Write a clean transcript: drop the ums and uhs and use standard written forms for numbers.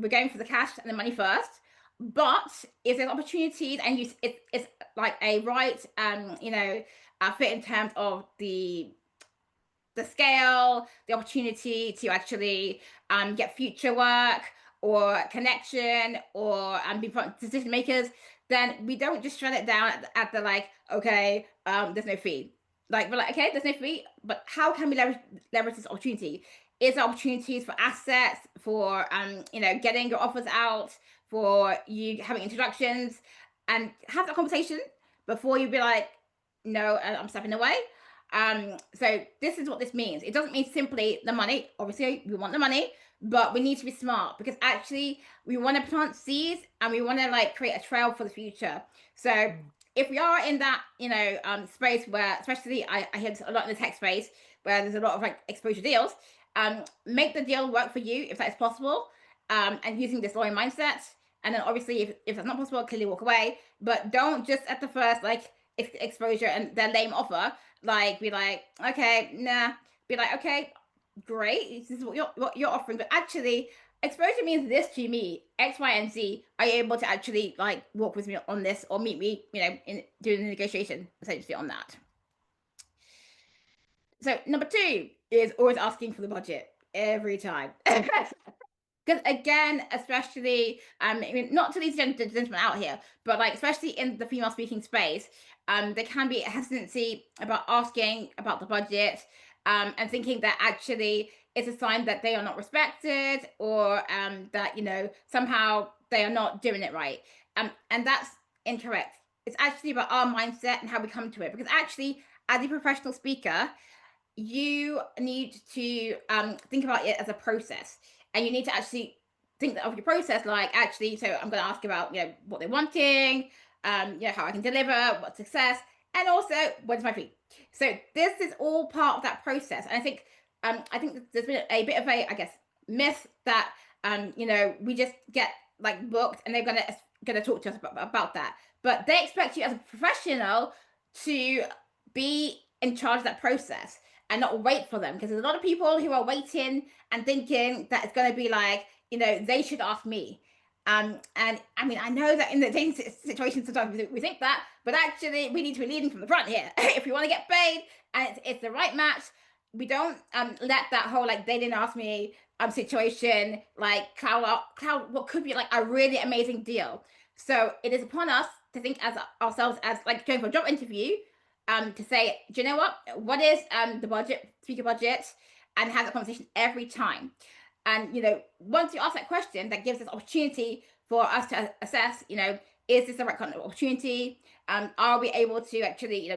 we're going for the cash and the money first. But if there's opportunities and it's like a right, fit in terms of the scale, the opportunity to actually get future work or connection or be front decision makers, then we don't just shut it down at the like, okay, there's no fee. Like we're like, okay, there's no fee, but how can we leverage this opportunity? Is there opportunities for assets, for getting your offers out, for you having introductions, and have that conversation before you be like, no, I'm stepping away. So this is what this means. It doesn't mean simply the money. Obviously, we want the money, but we need to be smart because actually we want to plant seeds and we want to like create a trail for the future. So if we are in that, space where, especially I hear a lot in the tech space where there's a lot of like exposure deals, make the deal work for you if that is possible, and using this lawyer mindset. And then obviously, if that's not possible, clearly walk away. But don't just at the first like exposure and their lame offer, like be like, okay, nah. Be like, okay, great, this is what you're offering, but actually, exposure means this to me, X, Y, and Z. Are you able to actually like walk with me on this or meet me, in doing the negotiation essentially on that? So number two is always asking for the budget every time. Because again, especially, I mean, not to these gentlemen out here, but like especially in the female speaking space, there can be a hesitancy about asking about the budget, and thinking that actually it's a sign that they are not respected or that somehow they are not doing it right, and that's incorrect. It's actually about our mindset and how we come to it. Because actually, as a professional speaker, you need to think about it as a process, and you need to actually think of your process like, actually, so I'm going to ask about what they're wanting, how I can deliver, what success, and also when's my fee. So this is all part of that process. And I think there's been a bit of a, I guess, myth that we just get like booked and they're gonna talk to us about that, but they expect you as a professional to be in charge of that process and not wait for them, because there's a lot of people who are waiting and thinking that it's going to be like, they should ask me. And I mean, I know that in the dating situation sometimes we think that, but actually we need to be leading from the front here. If we want to get paid and it's the right match, we don't let that whole like they didn't ask me situation like cloud what could be like a really amazing deal. So it is upon us to think as ourselves as like going for a job interview, to say, do you know what is the budget, speaker budget, and have that conversation every time. And once you ask that question, that gives us opportunity for us to assess, is this the right kind of opportunity? Are we able to actually